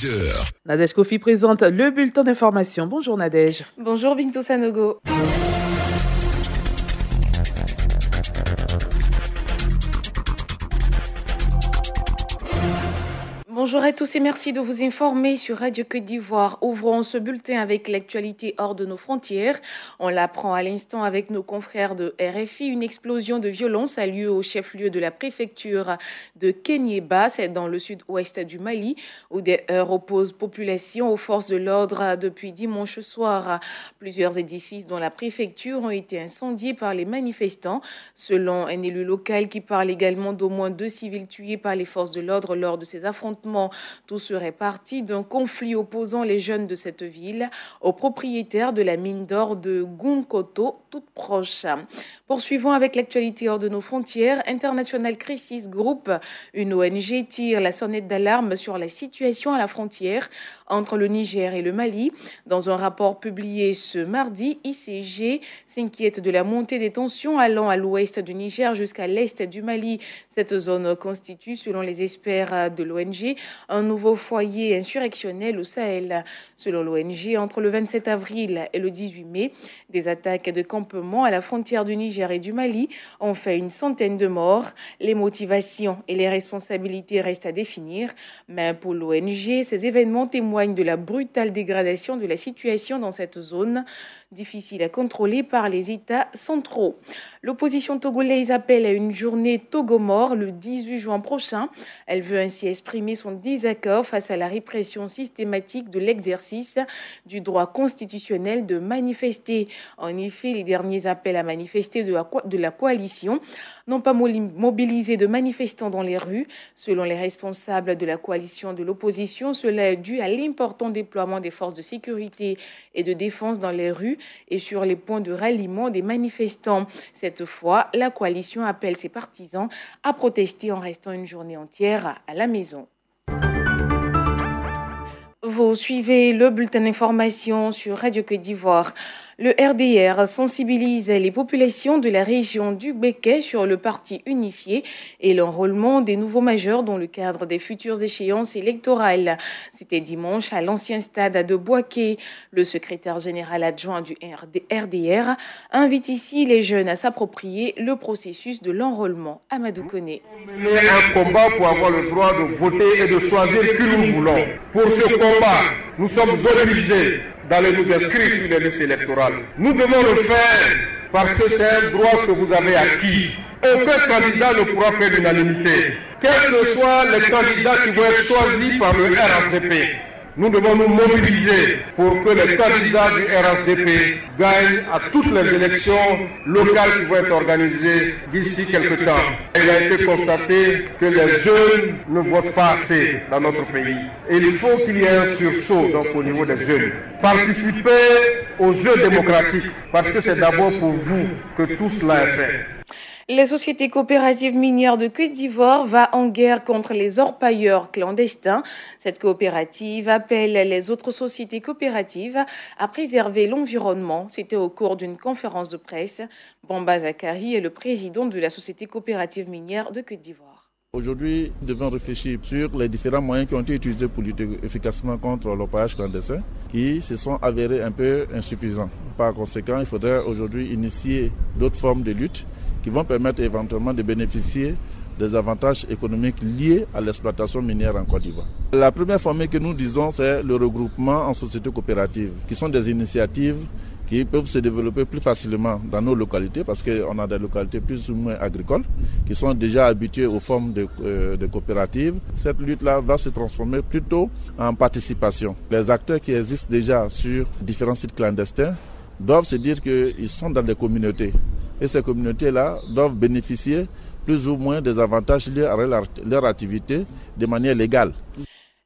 10h. Nadège Kofi présente le bulletin d'information. Bonjour Nadège. Bonjour Bintou Sanogo. Bonjour à tous et merci de vous informer sur Radio Côte d'Ivoire. Ouvrons ce bulletin avec l'actualité hors de nos frontières. On l'apprend à l'instant avec nos confrères de RFI. Une explosion de violence a lieu au chef-lieu de la préfecture de Kéniéba, c'est dans le sud-ouest du Mali, où des heurts opposent population aux forces de l'ordre depuis dimanche soir. Plusieurs édifices dont la préfecture ont été incendiés par les manifestants. Selon un élu local qui parle également d'au moins 2 civils tués par les forces de l'ordre lors de ces affrontements, tout serait parti d'un conflit opposant les jeunes de cette ville aux propriétaires de la mine d'or de Gunkoto, toute proche. Poursuivons avec l'actualité hors de nos frontières. International Crisis Group, une ONG, tire la sonnette d'alarme sur la situation à la frontière entre le Niger et le Mali. Dans un rapport publié ce mardi, ICG s'inquiète de la montée des tensions allant à l'ouest du Niger jusqu'à l'est du Mali. Cette zone constitue, selon les experts de l'ONG, un nouveau foyer insurrectionnel au Sahel. Selon l'ONG, entre le 27 avril et le 18 mai, des attaques de campements à la frontière du Niger et du Mali ont fait une centaine de morts. Les motivations et les responsabilités restent à définir, mais pour l'ONG, ces événements témoignent de la brutale dégradation de la situation dans cette zone, difficile à contrôler par les États centraux. L'opposition togolaise appelle à une journée Togomore le 18 juin prochain. Elle veut ainsi exprimer son désaccord face à la répression systématique de l'exercice du droit constitutionnel de manifester. En effet, les derniers appels à manifester de la coalition n'ont pas mobilisé de manifestants dans les rues. Selon les responsables de la coalition de l'opposition, cela est dû à l'important déploiement des forces de sécurité et de défense dans les rues et sur les points de ralliement des manifestants. Cette fois, la coalition appelle ses partisans à protester en restant une journée entière à la maison. Vous suivez le bulletin d'information sur Radio Côte d'Ivoire. Le RDR sensibilise les populations de la région du Béquet sur le parti unifié et l'enrôlement des nouveaux majeurs dans le cadre des futures échéances électorales. C'était dimanche à l'ancien stade de Boaké. Le secrétaire général adjoint du RDR invite ici les jeunes à s'approprier le processus de l'enrôlement. Amadou Koné. Nous menons un combat pour avoir le droit de voter et de choisir qui nous voulons. Pour ce combat, nous sommes obligés d'aller nous inscrire sur les listes électorales. Nous devons le faire parce que c'est un droit que vous avez acquis. Aucun candidat ne pourra faire l'unanimité. Quels que soient les candidats qui vont être choisis par le RHDP, nous devons nous mobiliser pour que les candidats du RHDP gagnent à toutes les élections locales qui vont être organisées d'ici quelques temps. Il a été constaté que les jeunes ne votent pas assez dans notre pays. Et il faut qu'il y ait un sursaut donc, au niveau des jeunes. Participez aux jeux démocratiques parce que c'est d'abord pour vous que tout cela est fait. La société coopérative minière de Côte d'Ivoire va en guerre contre les orpailleurs clandestins. Cette coopérative appelle les autres sociétés coopératives à préserver l'environnement. C'était au cours d'une conférence de presse. Bamba Zakari est le président de la société coopérative minière de Côte d'Ivoire. Aujourd'hui, nous devons réfléchir sur les différents moyens qui ont été utilisés pour lutter efficacement contre l'orpaillage clandestin, qui se sont avérés un peu insuffisants. Par conséquent, il faudrait aujourd'hui initier d'autres formes de lutte qui vont permettre éventuellement de bénéficier des avantages économiques liés à l'exploitation minière en Côte d'Ivoire. La première formule que nous disons, c'est le regroupement en sociétés coopératives, qui sont des initiatives qui peuvent se développer plus facilement dans nos localités, parce qu'on a des localités plus ou moins agricoles, qui sont déjà habituées aux formes de coopératives. Cette lutte-là va se transformer plutôt en participation. Les acteurs qui existent déjà sur différents sites clandestins doivent se dire qu'ils sont dans des communautés. Et ces communautés-là doivent bénéficier plus ou moins des avantages liés à leur activité de manière légale.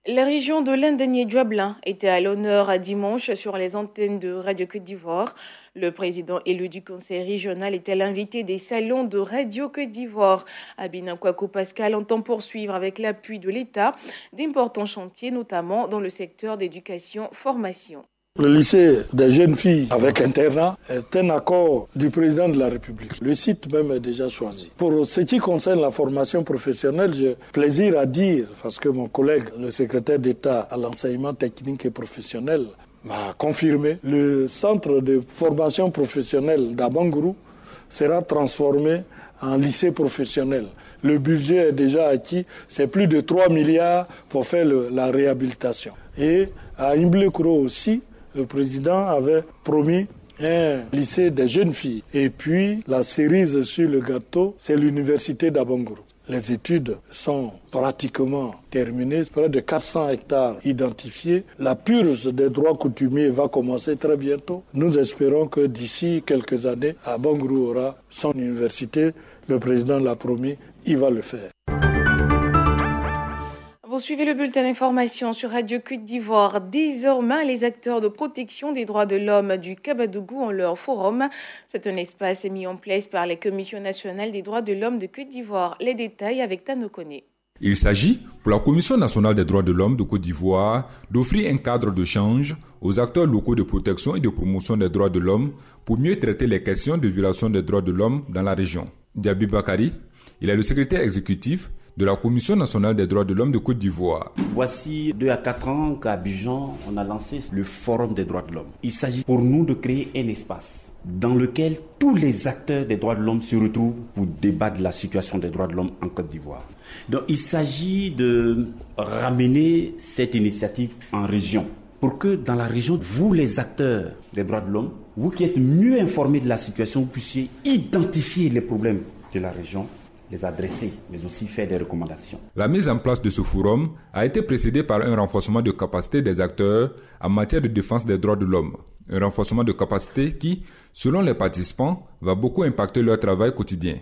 La région de l'Indénié-Djuablin était à l'honneur dimanche sur les antennes de Radio Côte d'Ivoire. Le président élu du conseil régional était l'invité des salons de Radio Côte d'Ivoire. Abina Kwaku Pascal entend poursuivre avec l'appui de l'État d'importants chantiers, notamment dans le secteur d'éducation-formation. Le lycée des jeunes filles avec internat est un accord du président de la République. Le site même est déjà choisi. Pour ce qui concerne la formation professionnelle, j'ai plaisir à dire, parce que mon collègue, le secrétaire d'État à l'enseignement technique et professionnel, m'a confirmé, le centre de formation professionnelle d'Abangourou sera transformé en lycée professionnel. Le budget est déjà acquis, c'est plus de 3 milliards pour faire la réhabilitation. Et à Imblekuro aussi, le président avait promis un lycée des jeunes filles. Et puis, la cerise sur le gâteau, c'est l'université d'Abangourou. Les études sont pratiquement terminées, près de 400 hectares identifiés. La purge des droits coutumiers va commencer très bientôt. Nous espérons que d'ici quelques années, Abangourou aura son université. Le président l'a promis, il va le faire. Vous suivez le bulletin d'information sur Radio Côte d'Ivoire. Désormais, les acteurs de protection des droits de l'homme du Kabadougou ont leur forum. C'est un espace mis en place par la Commission nationale des droits de l'homme de Côte d'Ivoire. Les détails avec Tano Koné. Il s'agit, pour la Commission nationale des droits de l'homme de Côte d'Ivoire, d'offrir un cadre d'échange aux acteurs locaux de protection et de promotion des droits de l'homme pour mieux traiter les questions de violation des droits de l'homme dans la région. Diaby Bakari, il est le secrétaire exécutif de la Commission nationale des droits de l'homme de Côte d'Ivoire. Voici 2 à 4 ans qu'à Abidjan, on a lancé le Forum des droits de l'homme. Il s'agit pour nous de créer un espace dans lequel tous les acteurs des droits de l'homme se retrouvent pour débattre de la situation des droits de l'homme en Côte d'Ivoire. Donc il s'agit de ramener cette initiative en région pour que dans la région, vous les acteurs des droits de l'homme, vous qui êtes mieux informés de la situation, vous puissiez identifier les problèmes de la région, les adresser, mais aussi faire des recommandations. La mise en place de ce forum a été précédée par un renforcement de capacité des acteurs en matière de défense des droits de l'homme. Un renforcement de capacité qui, selon les participants, va beaucoup impacter leur travail quotidien.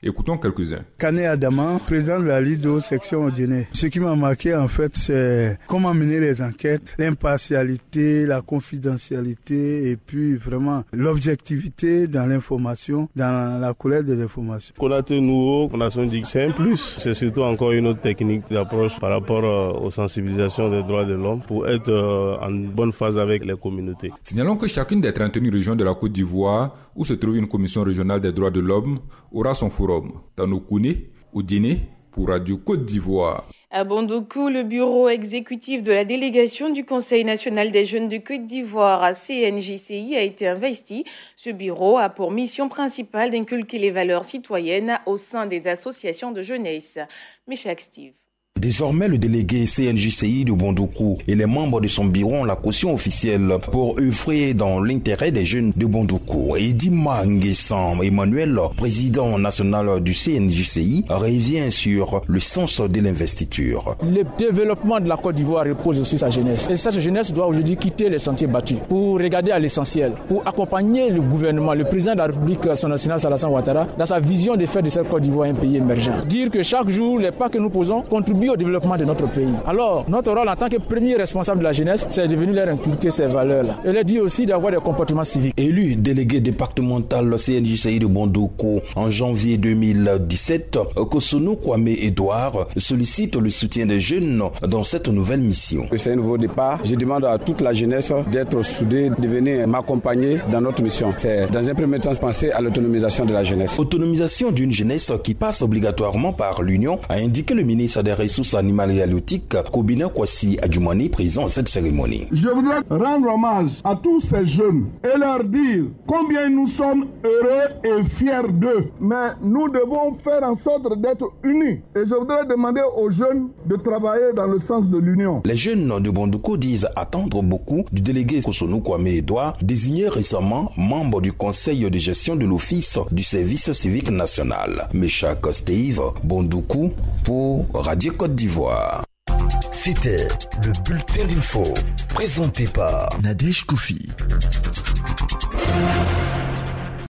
Écoutons quelques-uns. Kané Adama, président de la LIDO section Odéné. Ce qui m'a marqué en fait, c'est comment mener les enquêtes, l'impartialité, la confidentialité et puis vraiment l'objectivité dans l'information, dans la collecte des informations. Konaté Nouveau, Fondation DIC, c'est un plus. C'est surtout encore une autre technique d'approche par rapport aux sensibilisations des droits de l'homme pour être en bonne phase avec les communautés. Signalons que chacune des 31 régions de la Côte d'Ivoire, où se trouve une commission régionale des droits de l'homme, aura son forum. Tano Koné, Odéné, pour Radio Côte d'Ivoire. À Bondokou, le bureau exécutif de la délégation du Conseil national des jeunes de Côte d'Ivoire à CNJCI a été investi. Ce bureau a pour mission principale d'inculquer les valeurs citoyennes au sein des associations de jeunesse. Méchac Steve. Désormais, le délégué CNJCI de Bondokou et les membres de son bureau ont la caution officielle pour œuvrer dans l'intérêt des jeunes de Bondokou. Edima Nguessan Emmanuel, président national du CNJCI, revient sur le sens de l'investiture. Le développement de la Côte d'Ivoire repose sur sa jeunesse. Et cette jeunesse doit aujourd'hui quitter les sentiers battus pour regarder à l'essentiel, pour accompagner le gouvernement, le président de la République, son national Alassane Ouattara, dans sa vision de faire de cette Côte d'Ivoire un pays émergent. Dire que chaque jour, les pas que nous posons contribuent au développement de notre pays. Alors, notre rôle en tant que premier responsable de la jeunesse, c'est de venir leur inculquer ces valeurs-là. Et leur dire aussi d'avoir des comportements civiques. Élu délégué départemental CNJCI de Bondokou en janvier 2017, Kosono Kwame Edouard sollicite le soutien des jeunes dans cette nouvelle mission. C'est un nouveau départ. Je demande à toute la jeunesse d'être soudée, de venir m'accompagner dans notre mission. C'est dans un premier temps penser à l'autonomisation de la jeunesse. Autonomisation d'une jeunesse qui passe obligatoirement par l'Union, a indiqué le ministre des Ressources animales et halieutiques, Kobina Kwasi Adjoumani, présent à cette cérémonie. Je voudrais rendre hommage à tous ces jeunes et leur dire combien nous sommes heureux et fiers d'eux. Mais nous devons faire en sorte d'être unis. Et je voudrais demander aux jeunes de travailler dans le sens de l'union. Les jeunes de Bondokou disent attendre beaucoup du délégué Kosono Kwame Edouard, désigné récemment membre du conseil de gestion de l'Office du service civique national. Méchac Steve, Bondokou pour Radio Côte d'Ivoire. C'était le bulletin d'info présenté par Nadège Koufi.